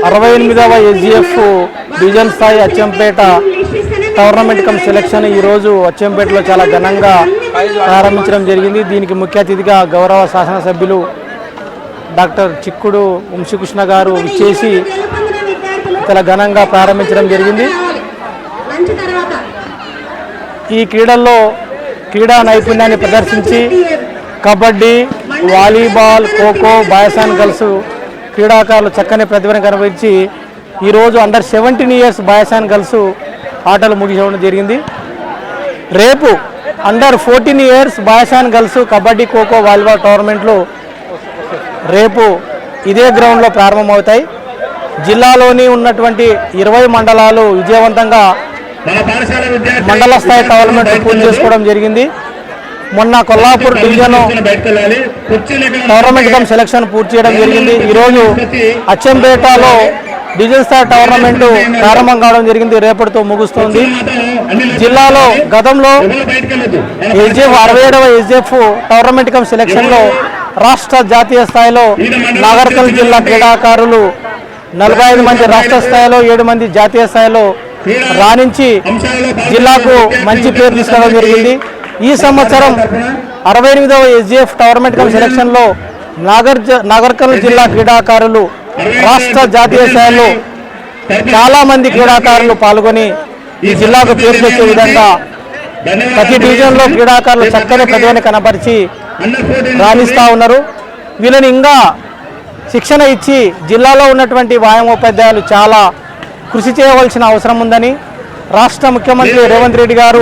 68వ SGF division స్థాయి Achampet tournament come selection ఈరోజు అచ్చంపేటలో చాలా ఘనంగా ప్రారంభించడం జరిగింది. దీనికి ముఖ్య అతిథిగా గౌరవ శాసనసభ్యులు డాక్టర్ చిక్కుడు వంశీకృష్ణ గారు ఇచ్చేసి చాలా ఘనంగా ప్రారంభించడం జరిగింది. ఈ క్రీడల్లో క్రీడా నైపుణ్యాన్ని ప్రదర్శించి kabaddi, volleyball, kho kho, boys and girls క్రీడాకారులు చక్కని ప్రతిభను కనబరించి ఈరోజు under 17 years boys and girls ఆటలు ముగిసడం జరిగింది. రేపు under 14 years boys and girls kabaddi, kho kho, volleyball టోర్నమెంట్లు రేపు ఇదే గ్రౌండ్లో ప్రారంభమవుతాయి. జిల్లాలోని ఉన్నటువంటి 20 మండలాలు విజయవంతంగా మండల స్థాయి టోర్నమెంట్ పూర్తి చేసుకోవడం జరిగింది. మొన్న Kollapur division tournament come selection పూర్తి చేయడం జరిగింది. ఈరోజు అచ్చంపేటలో డివిజన్ స్థాయి టోర్నమెంట్ ప్రారంభం కావడం జరిగింది. రేపటితో ముగుస్తుంది. జిల్లాలో గతంలో SGF 67వ SGF టోర్నమెంట్ కమ్ సెలక్షన్లో రాష్ట్ర జాతీయ స్థాయిలో నాగర్కల్ జిల్లా క్రీడాకారులు 45 మంది రాష్ట్ర స్థాయిలో 7 మంది జాతీయ స్థాయిలో రాణించి జిల్లాకు మంచి పేరు తీసుకోవడం జరిగింది. ఈ సంవత్సరం 68వ SGF టోర్నమెంట్ కమ్ సెలక్షన్లో నాగర్కల్ జిల్లా క్రీడాకారులు రాష్ట్ర జాతీయ స్థాయిలో చాలా మంది క్రీడాకారులు పాల్గొని ఈ జిల్లాకు పేరు తెచ్చే విధంగా ప్రతి డివిజన్లో క్రీడాకారులు చక్కని ప్రతిభను కనపరిచి రాణిస్తూ ఉన్నారు. వీళ్ళని ఇంకా శిక్షణ ఇచ్చి జిల్లాలో ఉన్నటువంటి వ్యాయామోపాధ్యాయులు చాలా కృషి చేయవలసిన అవసరం ఉందని రాష్ట్ర ముఖ్యమంత్రి రేవంత్ రెడ్డి గారు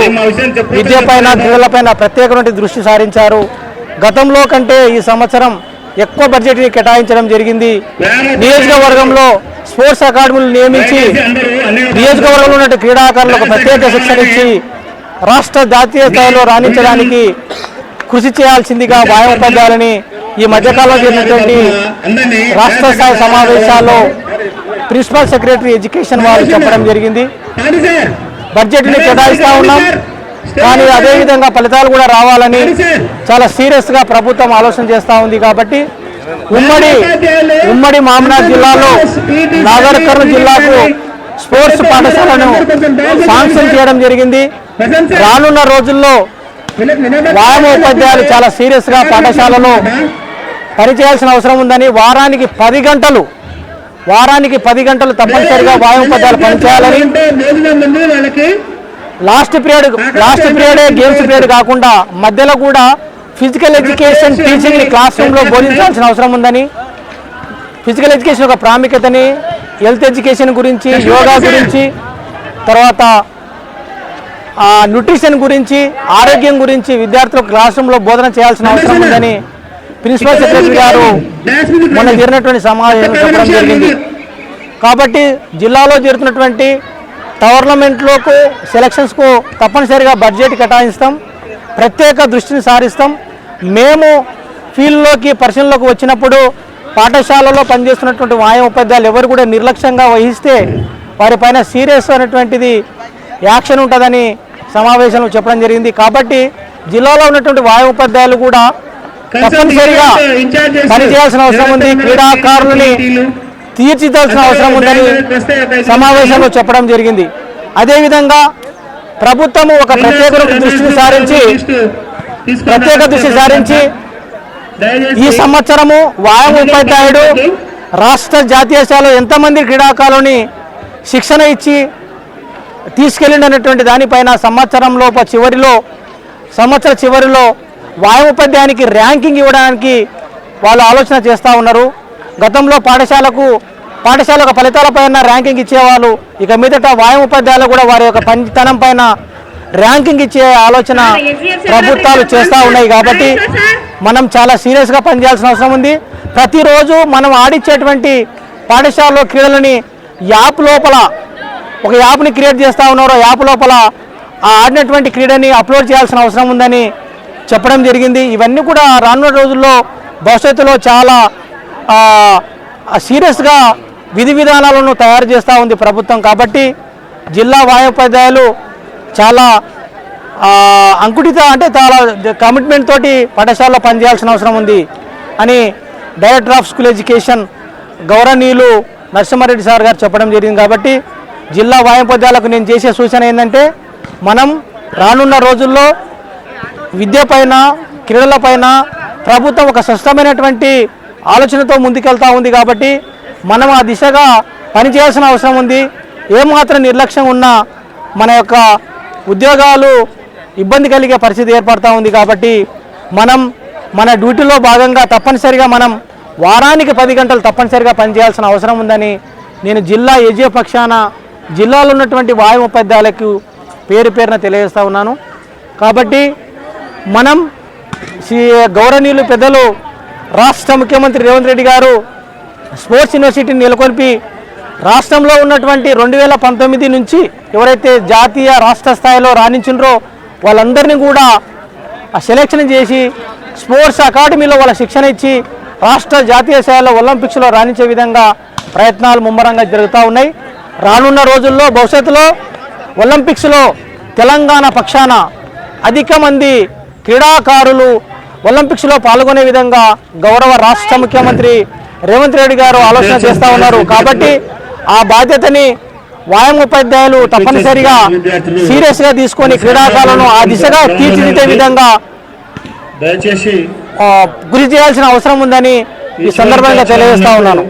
విద్యపైన క్రీడలపైన ప్రత్యేకమైన దృష్టి సారించారు. గతంలో కంటే ఈ సంవత్సరం ఎక్కువ బడ్జెట్ని కేటాయించడం జరిగింది. నియోజకవర్గంలో స్పోర్ట్స్ అకాడమీలు నియమించి నియోజకవర్గంలో ఉన్న క్రీడాకారులకు ప్రత్యేక శిక్షణ ఇచ్చి రాష్ట్ర జాతీయ స్థాయిలో రాణించడానికి కృషి చేయాల్సిందిగా వ్యాయామోపాధ్యాయులని ఈ మధ్యకాలంలో జరిగినటువంటి రాష్ట్ర స్థాయి సమావేశాల్లో ప్రిన్సిపల్ సెక్రటరీ ఎడ్యుకేషన్ వారు చెప్పడం జరిగింది. బడ్జెట్ని కేటాయిస్తూ ఉన్నాం, కానీ అదేవిధంగా ఫలితాలు కూడా రావాలని చాలా సీరియస్గా ప్రభుత్వం ఆలోచన చేస్తూ ఉంది. కాబట్టి ఉమ్మడి మామనాథ్ జిల్లాలో నాగర్కర్నూలు జిల్లాకు స్పోర్ట్స్ పాఠశాలను శాంక్షన్ చేయడం జరిగింది. రానున్న రోజుల్లో వ్యాయామోపాధ్యాయులు చాలా సీరియస్గా పాఠశాలలో పనిచేయాల్సిన అవసరం ఉందని వారానికి 10 గంటలు తప్పనిసరిగా వ్యాయామోపాధ్యాయులు పనిచేయాలని, లాస్ట్ పీరియడే గేమ్స్ పీరియడ్ కాకుండా మధ్యలో కూడా ఫిజికల్ ఎడ్యుకేషన్ టీచింగ్ని క్లాస్ రూమ్లో బోధించాల్సిన అవసరం ఉందని, ఫిజికల్ ఎడ్యుకేషన్ యొక్క ప్రాముఖ్యతని, హెల్త్ ఎడ్యుకేషన్ గురించి, యోగా గురించి, తర్వాత న్యూట్రిషన్ గురించి, ఆరోగ్యం గురించి విద్యార్థులకు క్లాస్ రూమ్లో బోధన చేయాల్సిన అవసరం ఉందని ప్రిన్సిపల్ సెక్రటరీ గారు మొన్న జరిగినటువంటి సమావేశంలో చెప్పడం జరిగింది. కాబట్టి జిల్లాలో జరుగుతున్నటువంటి టోర్నమెంట్లకు సెలక్షన్స్కు తప్పనిసరిగా బడ్జెట్ కేటాయిస్తాం, ప్రత్యేక దృష్టిని సారిస్తాం. మేము ఫీల్డ్లోకి పరిశీలనలోకి వచ్చినప్పుడు పాఠశాలలో పనిచేస్తున్నటువంటి వ్యాయామోపాధ్యాయులు ఎవరు కూడా నిర్లక్ష్యంగా వహిస్తే వారిపైన సీరియస్ అనేటువంటిది యాక్షన్ ఉంటుందని సమావేశంలో చెప్పడం జరిగింది. కాబట్టి జిల్లాలో ఉన్నటువంటి వ్యాయామోపాధ్యాయులు కూడా తప్పనిసరిగా పనిచేయాల్సిన అవసరం ఉంది, క్రీడాకారులని తీర్చిదాల్సిన అవసరం ఉందని సమావేశంలో చెప్పడం జరిగింది. అదేవిధంగా ప్రభుత్వము ఒక ప్రత్యేక దృష్టి సారించి ఈ సంవత్సరము వ్యాయామోపాధ్యాయుడు రాష్ట్ర జాతీయ స్థాయిలో ఎంతమంది క్రీడాకారులని శిక్షణ ఇచ్చి తీసుకెళ్ళినటువంటి దానిపైన సంవత్సర చివరిలో వ్యాయామోపాధ్యాయునికి ర్యాంకింగ్ ఇవ్వడానికి వాళ్ళు ఆలోచన చేస్తూ ఉన్నారు. గతంలో పాఠశాల ఫలితాలపైన ర్యాంకింగ్ ఇచ్చేవాళ్ళు, ఇక మీదట వ్యాయామోపాధ్యాయులు కూడా వారి యొక్క పనితనం పైన ర్యాంకింగ్ ఇచ్చే ఆలోచన ప్రభుత్వాలు చేస్తూ ఉన్నాయి. కాబట్టి మనం చాలా సీరియస్గా పనిచేయాల్సిన అవసరం ఉంది. ప్రతిరోజు మనం ఆడిచ్చేటువంటి పాఠశాలలో క్రీడలని ఒక యాప్ని క్రియేట్ చేస్తూ ఉన్నారు. యాప్ లోపల ఆడినటువంటి క్రీడని అప్లోడ్ చేయాల్సిన అవసరం ఉందని చెప్పడం జరిగింది. ఇవన్నీ కూడా రానున్న రోజుల్లో భవిష్యత్తులో చాలా సీరియస్గా విధి విధానాలను తయారు చేస్తూ ఉంది ప్రభుత్వం. కాబట్టి జిల్లా వ్యాయామోపాధ్యాయులు చాలా చాలా కమిట్మెంట్ తోటి పాఠశాలలో పనిచేయాల్సిన అవసరం ఉంది అని డైరెక్టర్ ఆఫ్ స్కూల్ ఎడ్యుకేషన్ గౌరవనీయులు నరసింహారెడ్డి సార్ గారు చెప్పడం జరిగింది. కాబట్టి జిల్లా వామోపాధ్యాయులకు నేను చేసే సూచన ఏంటంటే, మనం రానున్న రోజుల్లో విద్యపైన క్రీడలపైన ప్రభుత్వం ఒక స్పష్టమైనటువంటి ఆలోచనతో ముందుకెళ్తూ ఉంది. కాబట్టి మనం ఆ దిశగా పనిచేయాల్సిన అవసరం ఉంది. ఏమాత్రం నిర్లక్ష్యం ఉన్నా మన యొక్క ఉద్యోగాలు ఇబ్బంది కలిగే పరిస్థితి ఏర్పడుతూ ఉంది. కాబట్టి మనం మన డ్యూటీలో భాగంగా తప్పనిసరిగా మనం వారానికి 10 గంటలు తప్పనిసరిగా పనిచేయాల్సిన అవసరం ఉందని నేను జిల్లా ఏజే పక్షాన జిల్లాలో ఉన్నటువంటి వామోపాధ్యాయులకు పేరు పేరున తెలియజేస్తూ ఉన్నాను. కాబట్టి మనం గౌరవనీయులు పెద్దలు రాష్ట్ర ముఖ్యమంత్రి రేవంత్ రెడ్డి గారు స్పోర్ట్స్ యూనివర్సిటీని నెలకొల్పి రాష్ట్రంలో ఉన్నటువంటి 2019 నుంచి ఎవరైతే జాతీయ రాష్ట్ర స్థాయిలో రాణించినరో వాళ్ళందరినీ కూడా సెలెక్షన్ చేసి స్పోర్ట్స్ అకాడమీలో వాళ్ళ శిక్షణ ఇచ్చి రాష్ట్ర జాతీయ స్థాయిలో ఒలింపిక్స్లో రాణించే విధంగా ప్రయత్నాలు ముమ్మరంగా జరుగుతూ ఉన్నాయి. రానున్న రోజుల్లో భవిష్యత్తులో ఒలింపిక్స్లో తెలంగాణ పక్షాన అధిక మంది క్రీడాకారులు ఒలింపిక్స్లో పాల్గొనే విధంగా గౌరవ రాష్ట్ర ముఖ్యమంత్రి రేవంత్ రెడ్డి గారు ఆలోచన చేస్తూ ఉన్నారు. కాబట్టి ఆ బాధ్యతని వామోపాధ్యాయులు తప్పనిసరిగా సీరియస్గా తీసుకొని క్రీడాకారులను ఆ దిశగా తీర్చిదిద్దే విధంగా కృషి చేయాల్సిన అవసరం ఉందని ఈ సందర్భంగా తెలియజేస్తా ఉన్నాను.